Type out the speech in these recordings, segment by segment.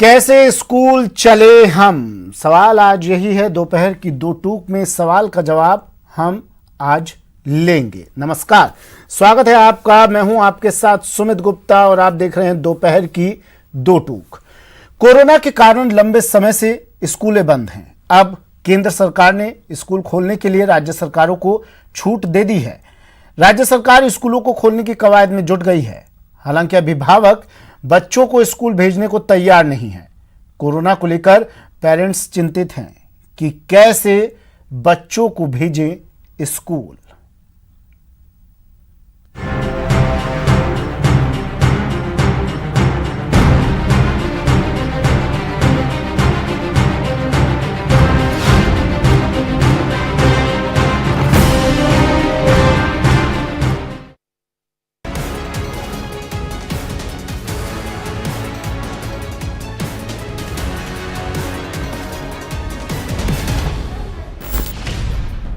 कैसे स्कूल चले हम, सवाल आज यही है। दोपहर की दो टूक में सवाल का जवाब हम आज लेंगे। नमस्कार, स्वागत है आपका। मैं हूं आपके साथ सुमित गुप्ता और आप देख रहे हैं दोपहर की दो टूक। कोरोना के कारण लंबे समय से स्कूलें बंद हैं। अब केंद्र सरकार ने स्कूल खोलने के लिए राज्य सरकारों को छूट दे दी है। राज्य सरकार स्कूलों को खोलने की कवायद में जुट गई है। हालांकि अभिभावक बच्चों को स्कूल भेजने को तैयार नहीं है। कोरोना को लेकर पेरेंट्स चिंतित हैं कि कैसे बच्चों को भेजें स्कूल।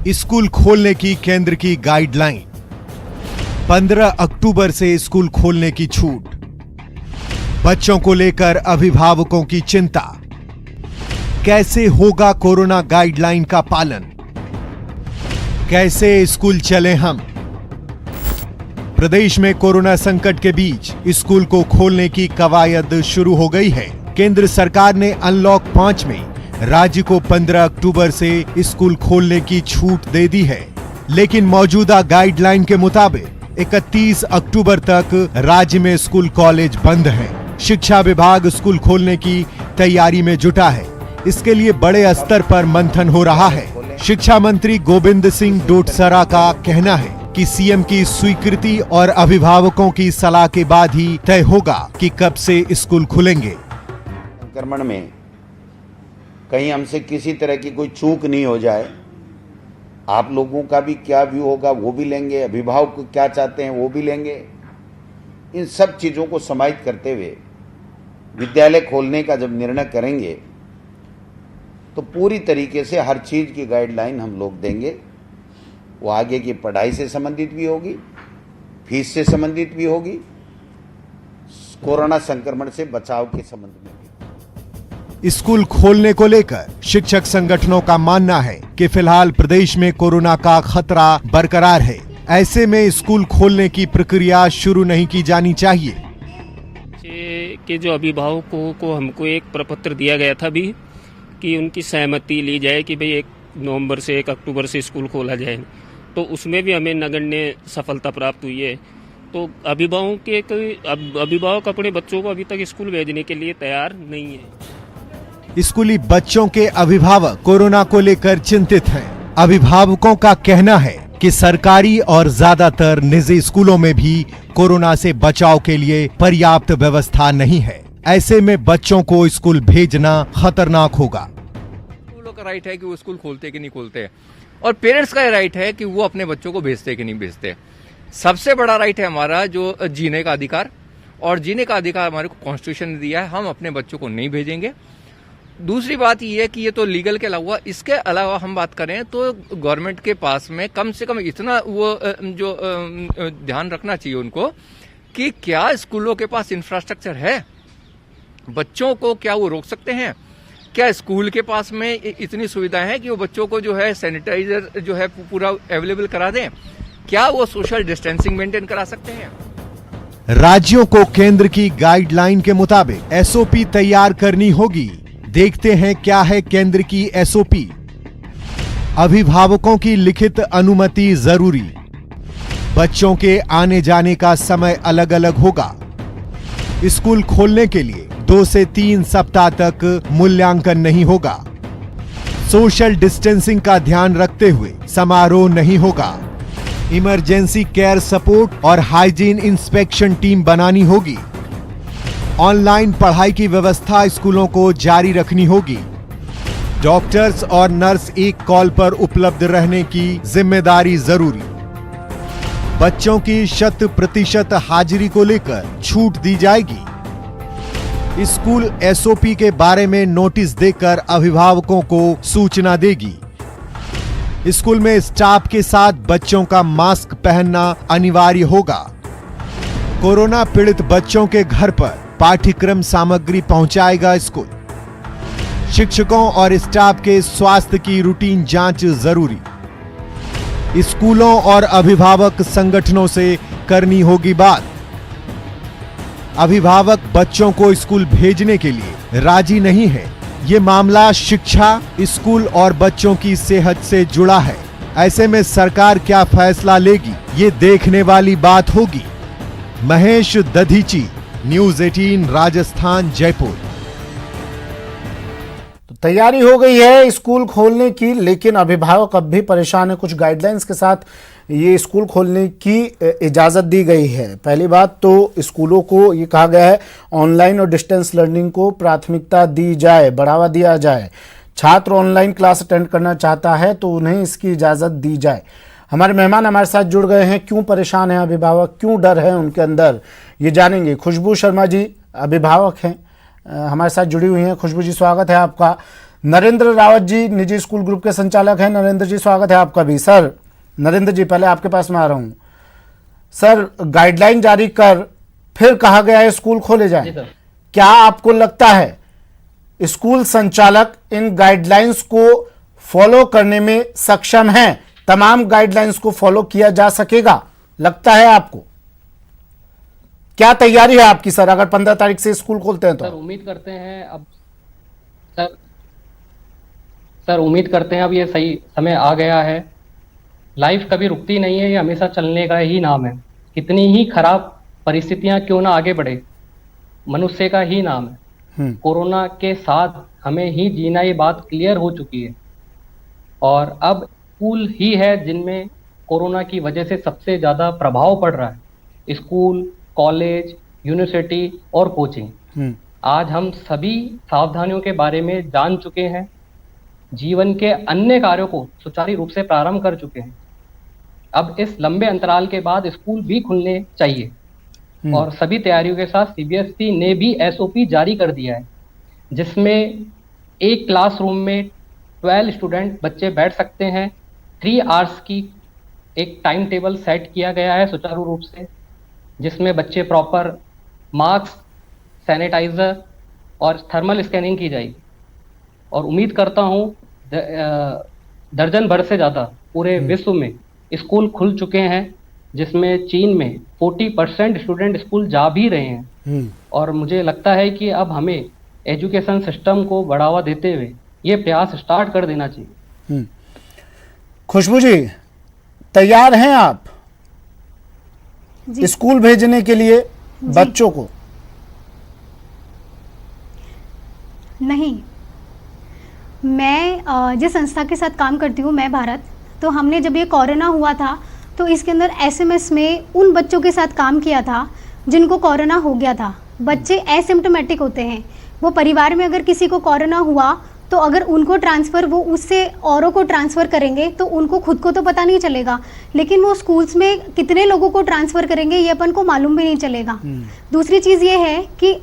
स्कूल खोलने की केंद्र की गाइडलाइन। 15 अक्टूबर से स्कूल खोलने की छूट। बच्चों को लेकर अभिभावकों की चिंता। कैसे होगा कोरोना गाइडलाइन का पालन? कैसे स्कूल चले हम? प्रदेश में कोरोना संकट के बीच स्कूल को खोलने की कवायद शुरू हो गई है। केंद्र सरकार ने अनलॉक 5 में राज्य को 15 अक्टूबर से स्कूल खोलने की छूट दे दी है, लेकिन मौजूदा गाइडलाइन के मुताबिक 31 अक्टूबर तक राज्य में स्कूल कॉलेज बंद हैं। शिक्षा विभाग स्कूल खोलने की तैयारी में जुटा है। इसके लिए बड़े स्तर पर मंथन हो रहा है। शिक्षा मंत्री गोविंद सिंह डोटसरा का कहना है कि सीएम की स्वीकृति और अभिभावकों की सलाह के बाद ही तय होगा कि कब से स्कूल खुलेंगे। संक्रमण में कहीं हमसे किसी तरह की कोई चूक नहीं हो जाए। आप लोगों का भी क्या व्यू होगा वो भी लेंगे, अभिभावक क्या चाहते हैं वो भी लेंगे। इन सब चीज़ों को समाहित करते हुए विद्यालय खोलने का जब निर्णय करेंगे तो पूरी तरीके से हर चीज़ की गाइडलाइन हम लोग देंगे। वो आगे की पढ़ाई से संबंधित भी होगी, फीस से संबंधित भी होगी, कोरोना संक्रमण से बचाव के संबंध में भी। स्कूल खोलने को लेकर शिक्षक संगठनों का मानना है कि फिलहाल प्रदेश में कोरोना का खतरा बरकरार है। ऐसे में स्कूल खोलने की प्रक्रिया शुरू नहीं की जानी चाहिए। कि जो अभिभावकों को हमको एक प्रपत्र दिया गया था भी कि उनकी सहमति ली जाए कि भाई 1 नवंबर से 1 अक्टूबर से स्कूल खोला जाए, तो उसमें भी हमें नगण्य सफलता प्राप्त हुई है। तो अभिभावक अपने बच्चों को अभी तक स्कूल भेजने के लिए तैयार नहीं है। स्कूली बच्चों के अभिभावक कोरोना को लेकर चिंतित हैं। अभिभावकों का कहना है कि सरकारी और ज्यादातर निजी स्कूलों में भी कोरोना से बचाव के लिए पर्याप्त व्यवस्था नहीं है। ऐसे में बच्चों को स्कूल भेजना खतरनाक होगा। स्कूलों का राइट है कि वो स्कूल खोलते कि नहीं खोलते, और पेरेंट्स का राइट है कि वो अपने बच्चों को भेजते कि नहीं भेजते। सबसे बड़ा राइट है हमारा जो जीने का अधिकार, और जीने का अधिकार हमारे को कॉन्स्टिट्यूशन ने दिया है। हम अपने बच्चों को नहीं भेजेंगे। दूसरी बात ये है कि ये तो लीगल के अलावा, इसके अलावा हम बात करें तो गवर्नमेंट के पास में कम से कम इतना वो जो ध्यान रखना चाहिए उनको कि क्या स्कूलों के पास इंफ्रास्ट्रक्चर है, बच्चों को क्या वो रोक सकते हैं? क्या स्कूल के पास में इतनी सुविधाएं हैं कि वो बच्चों को जो है सैनिटाइजर जो है पूरा अवेलेबल करा दें? क्या वो सोशल डिस्टेंसिंग मेंटेन करा सकते हैं? राज्यों को केंद्र की गाइडलाइन के मुताबिक एसओपी तैयार करनी होगी। देखते हैं क्या है केंद्र की एसओपी। अभिभावकों की लिखित अनुमति जरूरी। बच्चों के आने जाने का समय अलग अलग होगा। स्कूल खोलने के लिए 2 से 3 सप्ताह तक मूल्यांकन नहीं होगा। सोशल डिस्टेंसिंग का ध्यान रखते हुए समारोह नहीं होगा। इमरजेंसी केयर सपोर्ट और हाइजीन इंस्पेक्शन टीम बनानी होगी। ऑनलाइन पढ़ाई की व्यवस्था स्कूलों को जारी रखनी होगी। डॉक्टर्स और नर्स एक कॉल पर उपलब्ध रहने की जिम्मेदारी जरूरी। बच्चों की 100% हाजिरी को लेकर छूट दी जाएगी। स्कूल एसओपी के बारे में नोटिस देकर अभिभावकों को सूचना देगी। स्कूल में स्टाफ के साथ बच्चों का मास्क पहनना अनिवार्य होगा। कोरोना पीड़ित बच्चों के घर पर पाठ्यक्रम सामग्री पहुंचाएगा स्कूल। शिक्षकों और स्टाफ के स्वास्थ्य की रूटीन जांच जरूरी। स्कूलों और अभिभावक संगठनों से करनी होगी बात। अभिभावक बच्चों को स्कूल भेजने के लिए राजी नहीं है। ये मामला शिक्षा, स्कूल और बच्चों की सेहत से जुड़ा है। ऐसे में सरकार क्या फैसला लेगी, ये देखने वाली बात होगी। महेश दधीची, न्यूज़ 18 राजस्थान, जयपुर। तो तैयारी हो गई है स्कूल खोलने की, लेकिन अभिभावक अब भी परेशान है। कुछ गाइडलाइंस के साथ ये स्कूल खोलने की इजाज़त दी गई है। पहली बात तो स्कूलों को ये कहा गया है ऑनलाइन और डिस्टेंस लर्निंग को प्राथमिकता दी जाए, बढ़ावा दिया जाए। छात्र ऑनलाइन क्लास अटेंड करना चाहता है तो उन्हें इसकी इजाज़त दी जाए। हमारे मेहमान हमारे साथ जुड़ गए हैं। क्यों परेशान हैं अभिभावक, क्यों डर है उनके अंदर, ये जानेंगे। खुशबू शर्मा जी अभिभावक हैं, हमारे साथ जुड़ी हुई हैं। खुशबू जी स्वागत है आपका। नरेंद्र रावत जी निजी स्कूल ग्रुप के संचालक हैं। नरेंद्र जी स्वागत है आपका भी। सर नरेंद्र जी पहले आपके पास में आ रहा हूँ। सर गाइडलाइन जारी कर फिर कहा गया है स्कूल खोले जाए, क्या आपको लगता है स्कूल संचालक इन गाइडलाइंस को फॉलो करने में सक्षम हैं? तमाम गाइडलाइंस को फॉलो किया जा सकेगा लगता है आपको? क्या तैयारी है आपकी सर अगर 15 तारीख से स्कूल खोलते हैं तो? सर उम्मीद करते हैं अब सर उम्मीद करते हैं अब ये सही समय आ गया है। लाइफ कभी रुकती नहीं है, ये हमेशा चलने का ही नाम है। कितनी ही खराब परिस्थितियां क्यों ना आगे बढ़े, मनुष्य का ही नाम है। कोरोना के साथ हमें ही जीना, ये बात क्लियर हो चुकी है। और अब स्कूल ही है जिनमें कोरोना की वजह से सबसे ज़्यादा प्रभाव पड़ रहा है। स्कूल, कॉलेज, यूनिवर्सिटी और कोचिंग। आज हम सभी सावधानियों के बारे में जान चुके हैं। जीवन के अन्य कार्यों को सुचारू रूप से प्रारंभ कर चुके हैं। अब इस लंबे अंतराल के बाद स्कूल भी खुलने चाहिए और सभी तैयारियों के साथ सीबीएसई ने भी एसओपी जारी कर दिया है, जिसमें एक क्लासरूम में 12 स्टूडेंट बच्चे बैठ सकते हैं। 3 आवर्स की एक टाइम टेबल सेट किया गया है सुचारू रूप से, जिसमें बच्चे प्रॉपर मास्क, सैनिटाइजर और थर्मल स्कैनिंग की जाएगी। और उम्मीद करता हूँ दर्जन भर से ज़्यादा पूरे विश्व में स्कूल खुल चुके हैं, जिसमें चीन में 40% स्टूडेंट स्कूल जा भी रहे हैं। और मुझे लगता है कि अब हमें एजुकेशन सिस्टम को बढ़ावा देते हुए ये प्रयास स्टार्ट कर देना चाहिए। खुशबू जी तैयार हैं आप स्कूल भेजने के लिए बच्चों को? नहीं, मैं जिस संस्था के साथ काम करती हूँ, मैं भारत, तो हमने जब ये कोरोना हुआ था तो इसके अंदर एसएमएस में उन बच्चों के साथ काम किया था जिनको कोरोना हो गया था। बच्चे एसिम्प्टोमेटिक होते हैं, वो परिवार में अगर किसी को कोरोना हुआ तो अगर उनको ट्रांसफ़र, वो उससे औरों को ट्रांसफ़र करेंगे तो उनको खुद को तो पता नहीं चलेगा, लेकिन वो स्कूल्स में कितने लोगों को ट्रांसफ़र करेंगे ये अपन को मालूम भी नहीं चलेगा। दूसरी चीज़ ये है कि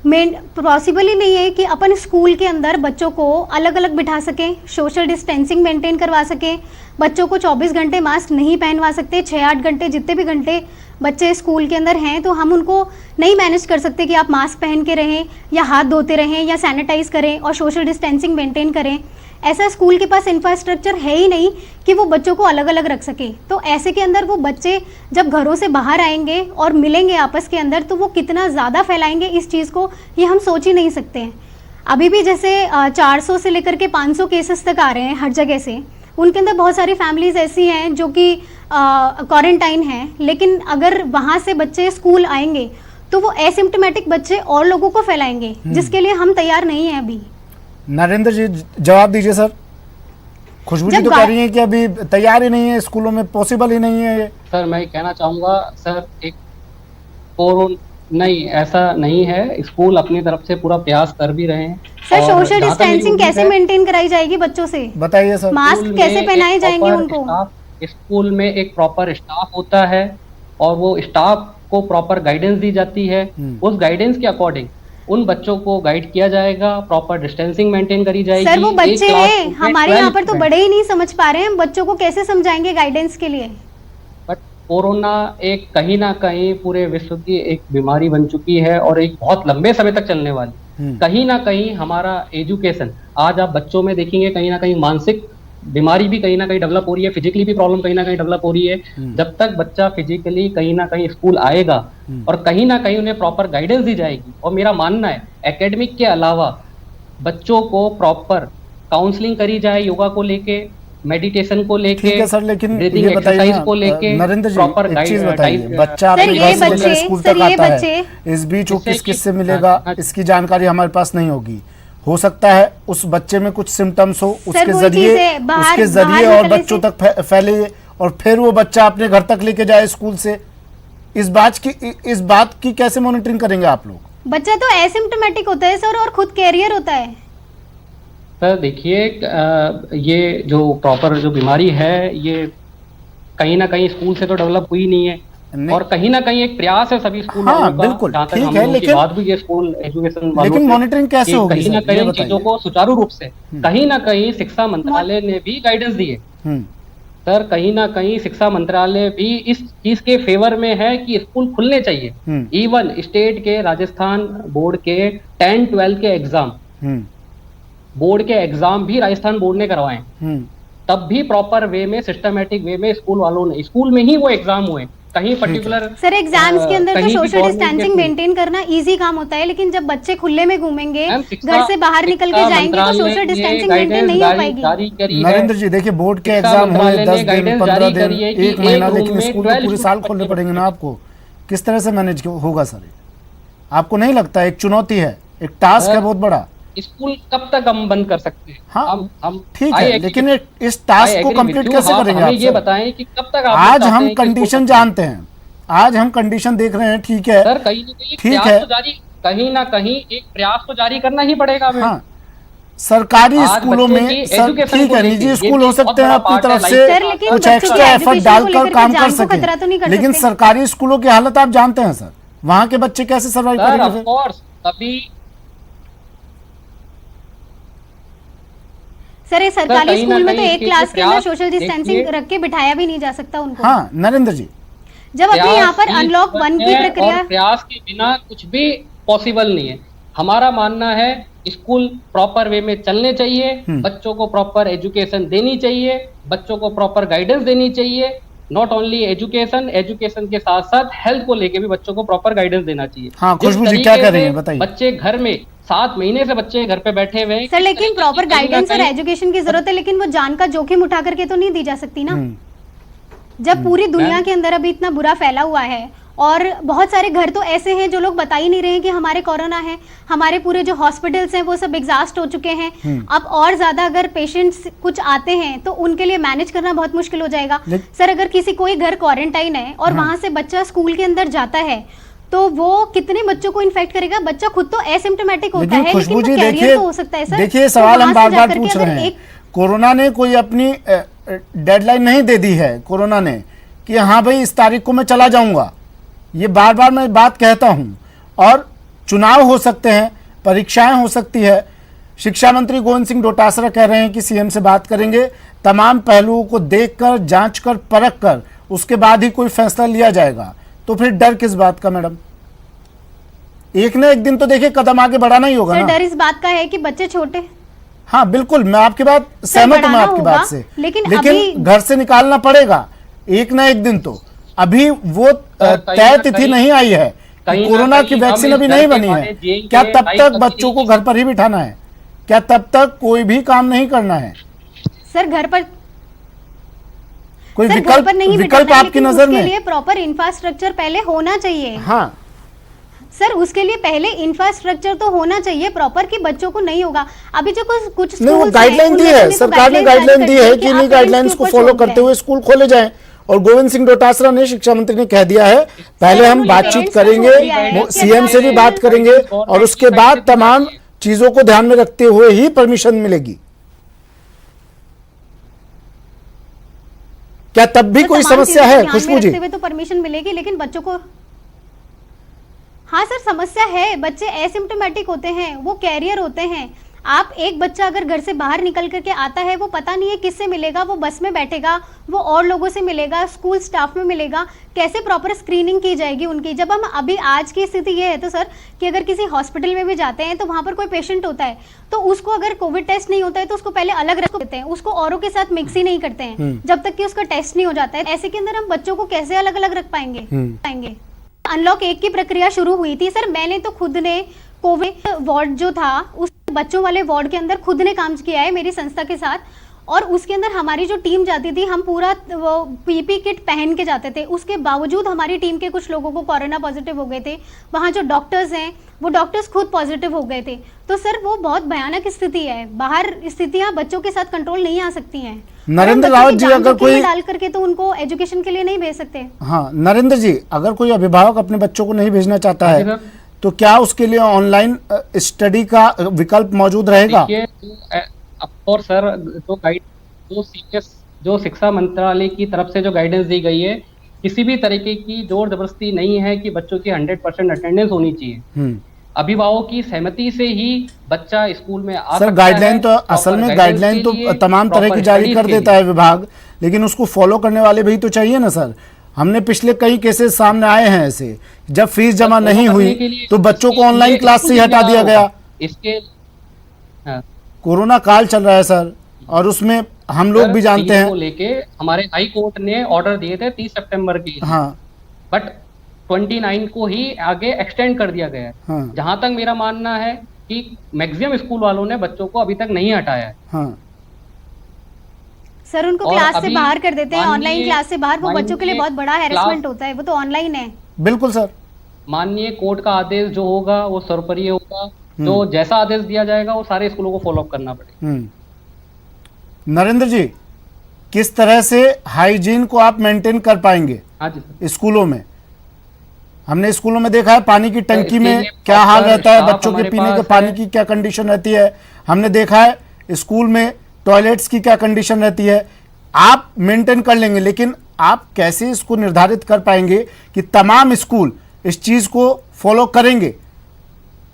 पॉसिबल ही नहीं है कि अपन स्कूल के अंदर बच्चों को अलग अलग बिठा सकें, सोशल डिस्टेंसिंग मेंटेन करवा सकें। बच्चों को 24 घंटे मास्क नहीं पहनवा सकते। 6-8 घंटे, जितने भी घंटे बच्चे स्कूल के अंदर हैं, तो हम उनको नहीं मैनेज कर सकते कि आप मास्क पहन के रहें या हाथ धोते रहें या सैनिटाइज करें और सोशल डिस्टेंसिंग मेंटेन करें। ऐसा स्कूल के पास इंफ्रास्ट्रक्चर है ही नहीं कि वो बच्चों को अलग अलग रख सके। तो ऐसे के अंदर वो बच्चे जब घरों से बाहर आएंगे और मिलेंगे आपस के अंदर, तो वो कितना ज़्यादा फैलाएंगे इस चीज़ को, ये हम सोच ही नहीं सकते हैं। अभी भी जैसे 400 से लेकर के 500 केसेस तक आ रहे हैं हर जगह से। उनके अंदर बहुत सारी फैमिलीज ऐसी हैं जो कि क्वारंटाइन हैं, लेकिन अगर वहाँ से बच्चे स्कूल आएंगे तो वो एसिम्प्टोमेटिक बच्चे और लोगों को फैलाएंगे, जिसके लिए हम तैयार नहीं हैं अभी। नरेंद्र जी जवाब दीजिए सर। खुशबू जी तो कह रही हैं कि अभी तैयार ही नहीं है, स्कूलों में पॉसिबल ही नहीं है ये। सर मैं कहना चाहूँगा सर, नहीं, ऐसा नहीं है। स्कूल अपनी तरफ से पूरा प्रयास कर भी रहे हैं। सर सोशल डिस्टेंसिंग कैसे मेंटेन कराई जाएगी बच्चों से, बताइए सर। मास्क कैसे पहनाए जाएंगे उनको? स्कूल में एक प्रॉपर स्टाफ होता है और वो स्टाफ को प्रॉपर गाइडेंस दी जाती है। उस गाइडेंस के अकॉर्डिंग उन बच्चों को गाइड किया जाएगा, प्रॉपर डिस्टेंसिंग मेंटेन करी जाएगी। सर वो बच्चे हैं हमारे यहाँ पर, तो बड़े ही नहीं समझ पा रहे हैं, बच्चों को कैसे समझाएंगे गाइडेंस के लिए? कोरोना एक कहीं ना कहीं पूरे विश्व की एक बीमारी बन चुकी है और एक बहुत लंबे समय तक चलने वाली। कहीं ना कहीं हमारा एजुकेशन, आज आप बच्चों में देखेंगे कहीं ना कहीं मानसिक बीमारी भी कहीं ना कहीं डेवलप हो रही है, फिजिकली भी प्रॉब्लम कहीं ना कहीं डेवलप हो रही है। जब तक बच्चा फिजिकली कहीं ना कहीं स्कूल आएगा और कहीं ना कहीं उन्हें प्रॉपर गाइडेंस दी जाएगी, और मेरा मानना है एकेडमिक के अलावा बच्चों को प्रॉपर काउंसलिंग करी जाए, योगा को लेके, मेडिटेशन को लेके, ठीक है सर, लेकिन ब्रीथिंग ये बताइए एक्सरसाइज को लेके, नरेंद्र जी, प्रॉपर एक चीज बताइए, गाइड। बच्चा सर, अपने ये घर से बच्चे- लेकर स्कूल सर, तक ये आता है, बच्चे- इस बीच वो जैसे किस कि- किस से मिलेगा, हाँ, इसकी जानकारी हमारे पास नहीं होगी। हो सकता है उस बच्चे में कुछ सिम्टम्स हो, उसके वही जरिए चीज़ है, बाहर और निकलने बच्चों से- तक फैले और फिर वो बच्चा अपने घर तक लेके जाए स्कूल से। इस बात की कैसे मॉनिटरिंग करेंगे आप लोग? बच्चा तो एसिम्प्टोमेटिक होता है सर और खुद कैरियर होता है। सर देखिए, ये जो प्रॉपर जो बीमारी है ये कहीं ना कहीं स्कूल से तो डेवलप हुई नहीं है, नहीं। और कहीं ना कहीं एक प्रयास है सभी स्कूल हाँ, वालों का, बिल्कुल, जहाँ तक ठीक हम है, लोगों की लेकिन- बात हुई है स्कूल एजुकेशन वालों लेकिन से, मॉनिटरिंग कैसे कि होगी कहीं ना सर, ये कहीं बताइए। चीजों को सुचारू रूप से, कहीं ना कहीं शिक्षा मंत्रालय ने भी गाइडेंस दी है। हम्म, सर कहीं ना कहीं शिक्षा मंत्रालय भी इस चीज के फेवर में है कि स्कूल खुलने चाहिए। इवन स्टेट के राजस्थान बोर्ड के 10-12 के एग्जाम, बोर्ड के एग्जाम भी राजस्थान बोर्ड ने करवाए, तब भी प्रॉपर वे में, सिस्टमेटिक वे में स्कूल वालों ने, स्कूल में ही वो एग्जाम हुए। कहीं पर्टिकुलर सर एग्जाम्स के अंदर तो कहीं भी सोशल government डिस्टेंसिंग के- मेंटेन करना इजी काम होता है, लेकिन जब बच्चे खुले में घूमेंगे, मैम, घर से बाहर निकल के जाएंगे तो सोशल डिस्टेंसिंग मेंटेन नहीं हो पाएगी। जारी करी है। नरेंद्र जी देखिए, बोर्ड के शिक्षा एग्जाम हुए मंत्रालय ने 10 दिन, guidance 15 जारी दिन, करी है कि 1 महीना, एक room लेकिन में स्कूल तो 12 पूरे साल खोलने बच्चे पड़ेंगे ना आपको। किस तरह से मैनेज होगा सर? आपको नहीं लगता एक चुनौती है, एक टास्क है बहुत बड़ा? स्कूल कब तक हम बंद कर सकते हैं? हाँ, हम ठीक I है, agree लेकिन with- इस टास्क I को agree कंप्लीट with you। कैसे आप करेंगे हमें आप ये सर? बताएं कि कब तक आप आज चाहते हम हैं कि कंडीशन स्कूल- जानते हैं, आज हम कंडीशन देख रहे हैं, ठीक है सर कहीं ना कहीं ठीक प्रयास है। तो जारी, कहीं ना कहीं एक प्रयास तो जारी करना ही पड़ेगा हमें। हाँ, सरकारी आज स्कूलों बच्चों में की सर education ठीक को है, लेके निजी ये स्कूल भी हो बहुत सकते हैं बड़ा अपनी part है तरफ life से का। सर, लेकिन कुछ बच्चों एक्स्ट्रा की एफर्ट education को डालकर लेकर काम के कर जान को खतरा तो नहीं सकें, कर लेकिन सकते। सरकारी स्कूलों की हालत आप जानते हैं सर, वहां के बच्चे कैसे सर्वाइव सर करेंगे ऑफ फिर? कोर्स तभी सर ये सरकारी कहीं ना स्कूल में तो कहीं एक इसके क्लास के अंदर प्रयास सोशल डिस्टेंसिंग देखिए- रख के बिठाया भी नहीं जा सकता उनको। हाँ नरेंद्र जी, जब अपने यहाँ पर प्रयास ही अनलॉक जीवन 1 की है, प्रक्रिया, और प्रयास के बिना कुछ भी पॉसिबल नहीं है। हमारा मानना है स्कूल प्रॉपर वे में चलने चाहिए, बच्चों को प्रॉपर एजुकेशन देनी चाहिए, बच्चों को प्रॉपर गाइडेंस देनी चाहिए। नॉट ओनली एजुकेशन, एजुकेशन के साथ साथ हेल्थ को लेके भी बच्चों को प्रॉपर गाइडेंस देना चाहिए। हाँ, जिस खुशबू जी, तरीके क्या कह रही से हैं, बताइए। बच्चे घर में 7 महीने से बच्चे घर पे बैठे हुए हैं, सर लेकिन प्रॉपर कहीं ना गाइडेंस और कहीं- एजुकेशन की जरूरत है, लेकिन वो जान का जोखिम उठा करके तो नहीं दी जा सकती ना। जब पूरी दुनिया मैम। के अंदर अभी इतना बुरा फैला हुआ है और बहुत सारे घर तो ऐसे हैं जो लोग बता ही नहीं रहे हैं कि हमारे कोरोना है, हमारे पूरे जो हॉस्पिटल्स हैं वो सब एग्जॉस्ट हो चुके हैं। अब और ज्यादा अगर पेशेंट्स कुछ आते हैं तो उनके लिए मैनेज करना बहुत मुश्किल हो जाएगा। सर अगर किसी कोई घर क्वारंटाइन है और वहां से बच्चा स्कूल के अंदर जाता है तो वो कितने बच्चों को इन्फेक्ट करेगा? बच्चा खुद तो एसिम्प्टोमेटिक होता है, लेकिन खुशबू वो जी कैरियर देखिए, तो हो सकता है सर। देखिए तो सवाल हम वहां से बार बार जाकर के पूछ अगर रहे हैं, एक कोरोना ने कोई अपनी डेडलाइन नहीं दे दी है, कोरोना ने कि हाँ भाई इस तारीख को मैं चला जाऊंगा, ये बार बार मैं बात कहता हूं। और चुनाव हो सकते हैं, परीक्षाएं हो सकती है। शिक्षा मंत्री गोविंद सिंह डोटासरा कह रहे हैं कि सीएम से बात करेंगे, तमाम पहलुओं को देखकर, जांचकर, परखकर उसके बाद ही कोई फैसला लिया जाएगा। तो फिर डर किस बात का मैडम? एक ना एक दिन तो देखिए कदम आगे बढ़ाना ही होगा सर ना। डर इस बात का है कि बच्चे छोटे, हाँ बिल्कुल, मैं आपकी बात सहमत हूं, मैं बढ़ाना आपकी होगा, बात से, लेकिन लेकिन अभी- घर से निकालना पड़ेगा एक ना एक दिन तो। अभी वो कहीं तय ना तिथि कहीं- नहीं आई है, कहीं ना कोरोना की कहीं हम वैक्सीन इस अभी डर नहीं के बनी मारे है। जिएंगे, क्या तब लाइफ तक अपनी बच्चों को घर पर ही बिठाना है? क्या तब तक कोई भी काम नहीं करना है? सर घर पर कोई सर घर विकल्प पर नहीं विकल्प बिठाना है, आपकी लेकिन नजर उसके में? लिए प्रॉपर इंफ्रास्ट्रक्चर पहले होना चाहिए। हाँ सर उसके लिए पहले इंफ्रास्ट्रक्चर तो होना चाहिए प्रॉपर कि बच्चों को नहीं होगा। अभी जो कुछ नहीं, वो schools हैं, गाइडलाइन दी उनमें है, तो सरकार ने guidelines गाइडलाइन जारी दी कर है दी कि आप इन्हीं parents गाइडलाइंस के को ऊपर फॉलो छोड़ करते दें। हुए स्कूल खोले जाएं। और गोविंद सिंह डोटासरा ने, शिक्षा मंत्री ने कह दिया है, पहले हम उन्होंने बातचीत parents को करेंगे, छोड़ दिया है कि सीएम से भी बात करेंगे और उसके बाद तमाम चीजों को ध्यान में रखते हुए ही परमिशन मिलेगी। क्या तब भी तो कोई तमाम समस्या चीजों को है ध्यान में खुशबू जी? रखते हुए तो परमिशन मिलेगी, लेकिन बच्चों को, हाँ सर समस्या है, बच्चे एसिम्प्टोमेटिक होते हैं, वो कैरियर होते हैं। आप एक बच्चा अगर घर से बाहर निकल करके आता है, वो पता नहीं है किससे मिलेगा, वो बस में बैठेगा, वो और लोगों से मिलेगा, स्कूल स्टाफ में मिलेगा, कैसे प्रॉपर स्क्रीनिंग की जाएगी उनकी। जब हम अभी आज की स्थिति ये है तो सर कि अगर किसी हॉस्पिटल में भी जाते हैं तो वहां पर कोई पेशेंट होता है तो उसको अगर कोविड टेस्ट नहीं होता है तो उसको पहले अलग रख देते हैं, उसको औरों के साथ मिक्स ही नहीं करते हैं जब तक कि उसका टेस्ट नहीं हो जाता है। ऐसे के अंदर हम बच्चों को कैसे अलग अलग रख पाएंगे। अनलॉक 1 की प्रक्रिया शुरू हुई थी सर, मैंने तो खुद ने कोविड वार्ड जो था उस बच्चों वाले वार्ड के अंदर खुद ने काम किया है मेरी संस्था के साथ, और उसके अंदर हमारी जो टीम जाती थी हम पूरा वो पीपी किट पहन के जाते थे। उसके बावजूद हमारी टीम के कुछ लोगों को कोरोना पॉजिटिव हो गए थे। वहाँ जो डॉक्टर्स हैं वो डॉक्टर्स खुद पॉजिटिव हो गए थे। तो सर वो बहुत भयानक स्थिति है, बाहर स्थितियाँ बच्चों के साथ कंट्रोल नहीं आ सकती हैं। नरेंद्र रावत जी, अगर कोई डाल करके तो उनको एजुकेशन के लिए नहीं भेज सकते। हाँ नरेंद्र जी, अगर कोई अभिभावक अपने बच्चों को नहीं भेजना चाहता है तो क्या उसके लिए ऑनलाइन स्टडी का विकल्प मौजूद रहेगा? और सर जो शिक्षा मंत्रालय की तरफ से जो गाइडेंस दी गई है, किसी भी तरीके की जोर जबरदस्ती नहीं है कि बच्चों की 100% अटेंडेंस होनी चाहिए। अभिभावक की सहमति से ही बच्चा स्कूल में आ सकता है। गाइडलाइन तो असल में गाइडलाइन तो तमाम तरह की जारी कर देता है विभाग, लेकिन उसको फॉलो करने वाले भी तो चाहिए ना सर। हमने पिछले कई केसेस सामने आए हैं ऐसे, जब फीस जमा नहीं हुई तो बच्चों को ऑनलाइन क्लास से हटा दिया गया। इसके कोरोना काल चल रहा है सर, और उसमें हम लोग भी जानते हैं लेके हमारे हाई कोर्ट ने ऑर्डर दिए थे 30 सितंबर की, हाँ, बट 29 को ही आगे एक्सटेंड कर दिया गया है। हाँ, जहां तक मेरा मानना है कि मैक्सिमम स्कूल वालों ने बच्चों को अभी तक नहीं हटाया है। हाँ। सर उनको क्लास से बाहर कर देते हैं, ऑनलाइन क्लास से बाहर। वो बच्चों के लिए बहुत बड़ा हैरेसमेंट होता है, वो तो ऑनलाइन है। बिल्कुल सर। माननीय कोर्ट का आदेश जो होगा वो सर्वोपरि होगा, तो जैसा आदेश दिया जाएगा वो सारे स्कूलों को फॉलो अप करना पड़ेगा। नरेंद्र जी, किस तरह से हाइजीन को आप मेंटेन कर पाएंगे? हाँ जी सर। स्कूलों में हमने स्कूलों में देखा है पानी की टंकी में क्या हाल रहता है, बच्चों के पीने के पानी की क्या कंडीशन रहती है। हमने देखा है स्कूल में टॉयलेट्स की क्या कंडीशन रहती है। आप मेंटेन कर लेंगे, लेकिन आप कैसे इसको निर्धारित कर पाएंगे कि तमाम स्कूल इस चीज को फॉलो करेंगे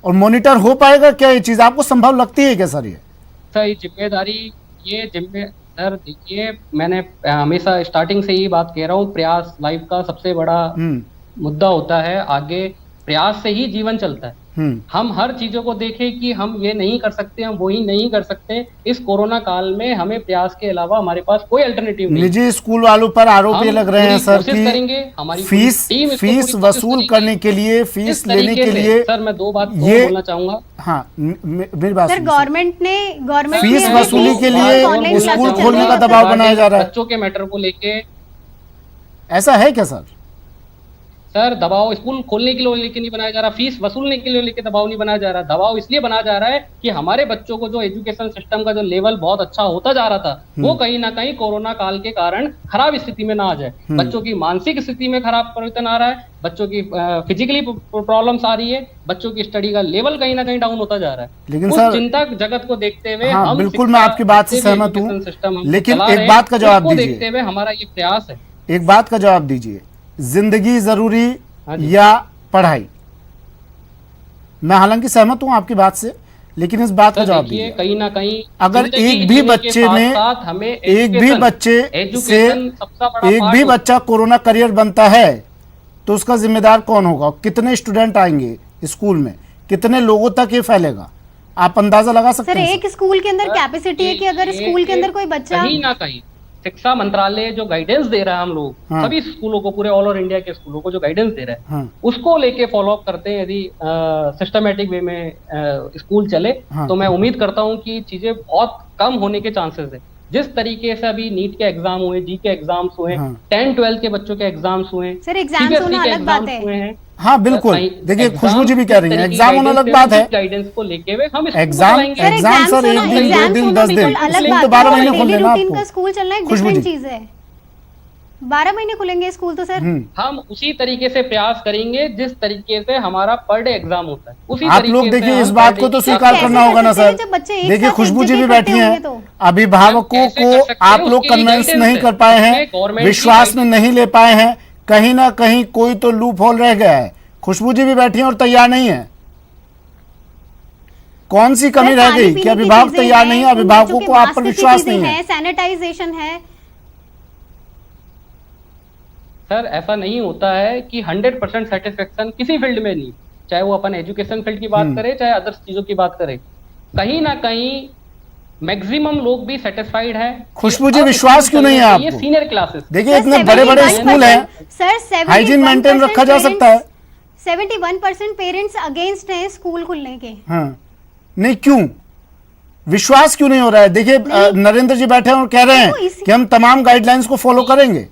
और मॉनिटर हो पाएगा? क्या ये चीज आपको संभव लगती है क्या सर? ये जिम्मेदारी सर देखिए, मैंने हमेशा स्टार्टिंग से ही बात कह रहा हूँ, प्रयास लाइफ का सबसे बड़ा मुद्दा होता है। आगे प्रयास से ही जीवन चलता है। हम हर चीजों को देखें कि हम ये नहीं कर सकते, हम वो ही नहीं कर सकते। इस कोरोना काल में हमें प्रयास के अलावा हमारे पास कोई अल्टरनेटिव नहीं। निजी स्कूल वालों पर आरोप ये लग रहे हैं सर कि फीस वसूल करने के लिए, फीस लेने के लिए। सर मैं दो बात बोलना चाहूंगा। हाँ मेरी बात सर, गवर्नमेंट फीस वसूली के लिए स्कूल खोलने का दबाव बनाया जा रहा है। बच्चों के मैटर को लेके ऐसा है क्या सर? सर दबाव स्कूल खोलने के लिए लेके नहीं बनाया जा रहा, फीस वसूलने के लिए लेके दबाव नहीं बनाया जा रहा। दबाव इसलिए बनाया जा रहा है कि हमारे बच्चों को जो एजुकेशन सिस्टम का जो लेवल बहुत अच्छा होता जा रहा था, वो कहीं ना कहीं कोरोना काल के कारण खराब स्थिति में ना आ जाए। बच्चों की मानसिक स्थिति में खराब परिवर्तन आ रहा है, बच्चों की फिजिकली प्रॉब्लम्स आ रही है, बच्चों की स्टडी का लेवल कहीं ना कहीं डाउन होता जा रहा है। लेकिन उस सर चिंता जगत को देखते हुए हाँ, बिल्कुल मैं आपकी बात से सहमत हूँ, लेकिन एक बात का जवाब दीजिए। देखते हुए हमारा ये प्रयास है। एक बात का जवाब दीजिए, जिंदगी जरूरी या पढ़ाई? मैं हालांकि सहमत हूं आपकी बात से, लेकिन इस बात का जवाब दीजिए। कहीं ना कहीं अगर एक भी बच्चे में एक भी बच्चा कोरोना करियर बनता है तो उसका जिम्मेदार कौन होगा? कितने स्टूडेंट आएंगे स्कूल में, कितने लोगों तक ये फैलेगा? आप अंदाजा लगा सकते हैं? सर एक स्कूल के अंदर कैपेसिटी है कि अगर स्कूल के अंदर कोई बच्चा कहीं ना कहीं शिक्षा मंत्रालय जो गाइडेंस दे रहा है, हम लोग सभी स्कूलों को, पूरे ऑल ओवर इंडिया के स्कूलों को जो गाइडेंस दे रहा है, उसको लेके फॉलो अप करते हैं। यदि सिस्टमेटिक वे में स्कूल चले तो मैं उम्मीद करता हूं कि चीजें बहुत कम होने के चांसेस है। जिस तरीके से अभी नीट के एग्जाम हुए, जी के एग्जाम्स हुए, 10-12 के बच्चों के एग्जाम्स हुए, सर एग्जाम्स होना अलग बात है। हाँ बिल्कुल, देखिए खुशबू जी भी कह रही है एग्जाम होना अलग बात है। गाइडेंस को लेके हुए हम एग्जाम सर 1 दिन 2 दिन 10 दिन, तो 12 महीने खोल लेना आपको। का स्कूल चलना एक डिफरेंट चीज है। 12 महीने खुलेंगे स्कूल तो सर हम उसी तरीके से प्रयास करेंगे जिस तरीके से हमारा पर डे एग्जाम होता है, उसी आप लोग देखिए इस बात को तो स्वीकार करना होगा ना सर। देखिए खुशबू जी भी बैठी हैं, अभिभावकों को आप लोग कन्विंस नहीं कर पाए हैं, विश्वास में नहीं ले पाए हैं, कहीं ना कहीं कोई तो लूप होल रह गया है। खुशबू जी भी बैठी हैं और तैयार नहीं है। कौन सी कमी सर, रह खाने गई पीने कि की अभिभावक चीजें तैयार हैं, नहीं है, उन अभिभावकों बच्चों को के आप पर मास्क की विश्वास चीजें नहीं है? हैं, सैनिटाइजेशन है। सर ऐसा नहीं होता है कि 100% सेटिस्फेक्शन किसी फील्ड में नहीं, चाहे वो अपन एजुकेशन फील्ड की बात करें चाहे अदर्स चीजों की बात करें, कहीं ना कहीं मैक्सिमम लोग भी सेटिस्फाइड है। खुशबू जी, विश्वास क्यों नहीं है आपको? सीनियर क्लासेस देखिए इतने बड़े बड़े स्कूल हैं, सर हाइजीन मेंटेन रखा जा सकता है। 71% पेरेंट्स अगेंस्ट हैं स्कूल खुलने के। हाँ, नहीं क्यों विश्वास क्यों नहीं हो रहा है? देखिए नरेंद्र जी बैठे हैं और कह रहे हैं कि हम तमाम गाइडलाइंस को फॉलो करेंगे।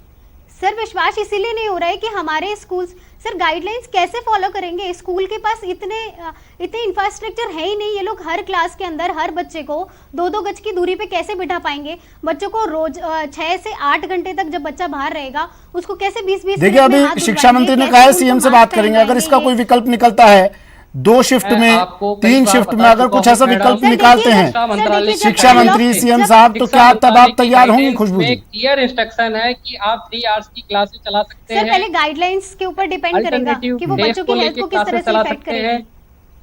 सर विश्वास इसीलिए नहीं हो रहा है कि हमारे स्कूल सर गाइडलाइंस कैसे फॉलो करेंगे? स्कूल के पास इतने इंफ्रास्ट्रक्चर है ही नहीं। ये लोग हर क्लास के अंदर हर बच्चे को 2-2 गज की दूरी पे कैसे बिठा पाएंगे? बच्चों को रोज 6 से 8 घंटे तक जब बच्चा बाहर रहेगा उसको कैसे 20-20 देखिए अभी शिक्षा मंत्री ने कहा है सीएम से बात करेंगे, अगर इसका कोई विकल्प निकलता है 2 शिफ्ट में 3 शिफ्ट में अगर कुछ ऐसा विकल्प निकालते हैं शिक्षा मंत्री सीएम साहब, तो क्या तब आप तैयार होंगे खुशबू जी? क्लियर इंस्ट्रक्शन है कि आप 3 आवर्स की क्लासेस चला सकते सर हैं। पहले गाइडलाइंस के ऊपर डिपेंड करेगा कि वो बच्चों की हेल्थ को किस तरह से इफेक्ट करेगी।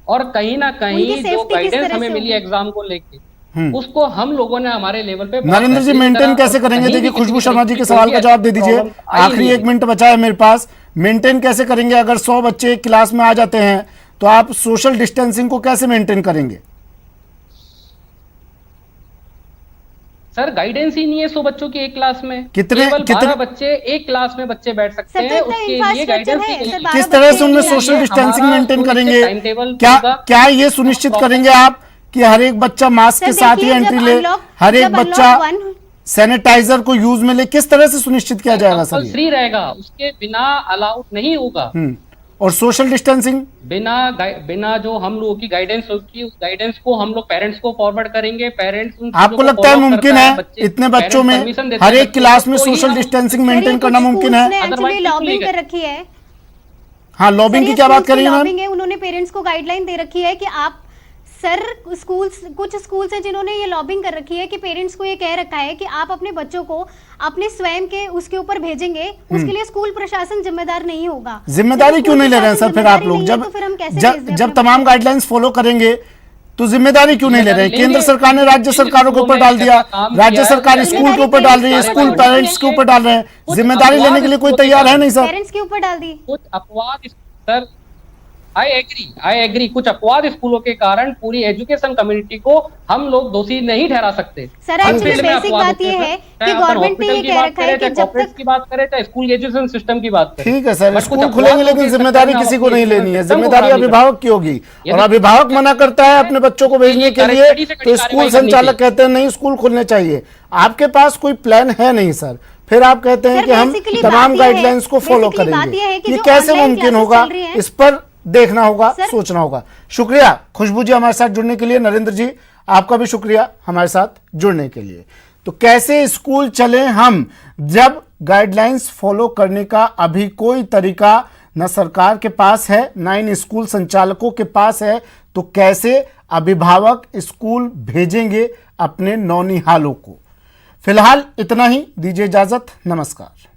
और कहीं ना कहीं उनकी जो safety किस गाइडेंस तरह हमें से मिली होगी? एग्जाम को लेके उसको हम लोगों ने हमारे लेवल पे नरेंद्र जी मेंटेन कैसे करेंगे? देखिए खुशबू शर्मा जी के सवाल का जवाब दे दीजिए, आखिरी 1 मिनट बचा है मेरे पास। मेंटेन कैसे करेंगे? अगर 100 बच्चे एक क्लास में आ जाते हैं तो आप सोशल डिस्टेंसिंग को कैसे मेंटेन करेंगे? सर गाइडेंस ही नहीं है 100 बच्चों की एक क्लास में। कितने 12 बच्चे एक क्लास में बच्चे बैठ सकते सर, तो हैं, इतना उसके लिए infrastructure गाइडेंस है, ही नहीं सर, है। 12 किस तरह से उनमें बच्चे सोशल ये डिस्टेंसिंग हमारा मेंटेन स्कूल के करेंगे? टाइम टेबल क्या होगा। क्या ये सुनिश्चित करेंगे आप कि हर एक बच्चा मास्क के सर, साथ ही देखिए, एंट्री जब ले, unlock- हर एक जब unlock बच्चा one- सैनिटाइजर को यूज में ले? किस तरह से सुनिश्चित किया जाएगा सर ये? कंपल्सरी रहेगा, उसके बिना अलाउड नहीं होगा। और सोशल डिस्टेंसिंग? बिना जो हम लोगों की गाइडेंस होगी उस गाइडेंस को हम लोग पेरेंट्स को फॉरवर्ड करेंगे। पेरेंट्स आपको लगता है मुमकिन है इतने बच्चों में हर एक क्लास में सोशल डिस्टेंसिंग मेंटेन करना मुमकिन है? एक्चुअली लॉबिंग कर रखी है। हाँ, लॉबिंग की क्या बात कर रही है मैम? लॉबिंग है, उन्होंने पेरेंट्स को गाइडलाइन दे रखी है कि आप सर कुछ स्कूल्स हैं जिन्होंने ये लॉबिंग कर रखी है कि पेरेंट्स को ये कह रखा है कि आप अपने बच्चों को अपने स्वयं के उसके ऊपर भेजेंगे, उसके लिए स्कूल प्रशासन जिम्मेदार नहीं होगा। जिम्मेदारी क्यों नहीं ले रहे हैं सर फिर आप लोग? जब तमाम गाइडलाइंस फॉलो करेंगे तो जिम्मेदारी क्यों नहीं ले रहे हैं? केंद्र सरकार ने राज्य सरकारों के ऊपर डाल दिया, राज्य सरकार स्कूल के ऊपर डाल रही है, स्कूल पेरेंट्स के ऊपर डाल रहे हैं, जिम्मेदारी लेने के लिए कोई तैयार है नहीं सर? पेरेंट्स के ऊपर डाल दी कुछ अपवाद सर, आई एग्री कुछ अपवाद स्कूलों के कारण पूरी एजुकेशन कम्युनिटी को हम लोग दोषी नहीं ठहरा सकते। सर एक्चुअली बेसिक बात ये है कि गवर्नमेंट ने ये कह रखा है कि जब तक की बात करें चाहे स्कूल एजुकेशन सिस्टम की बात करें। ठीक है सर, स्कूल खुलेंगे लेकिन जिम्मेदारी किसी को नहीं लेनी है, जिम्मेदारी अभिभावक की होगी। और अभिभावक मना करता है अपने बच्चों को भेजने के लिए तो स्कूल संचालक कहते हैं नहीं स्कूल खुलने चाहिए। आपके पास कोई प्लान है नहीं सर, फिर आप कहते हैं कि हम तमाम गाइडलाइंस को फॉलो करेंगे। ये कैसे मुमकिन होगा? इस पर देखना होगा, सोचना होगा। शुक्रिया खुशबू जी हमारे साथ जुड़ने के लिए। नरेंद्र जी आपका भी शुक्रिया हमारे साथ जुड़ने के लिए। तो कैसे स्कूल चले हम जब गाइडलाइंस फॉलो करने का अभी कोई तरीका न सरकार के पास है न इन स्कूल संचालकों के पास है, तो कैसे अभिभावक स्कूल भेजेंगे अपने नौनिहालों को? फिलहाल इतना ही, दीजिए इजाजत, नमस्कार।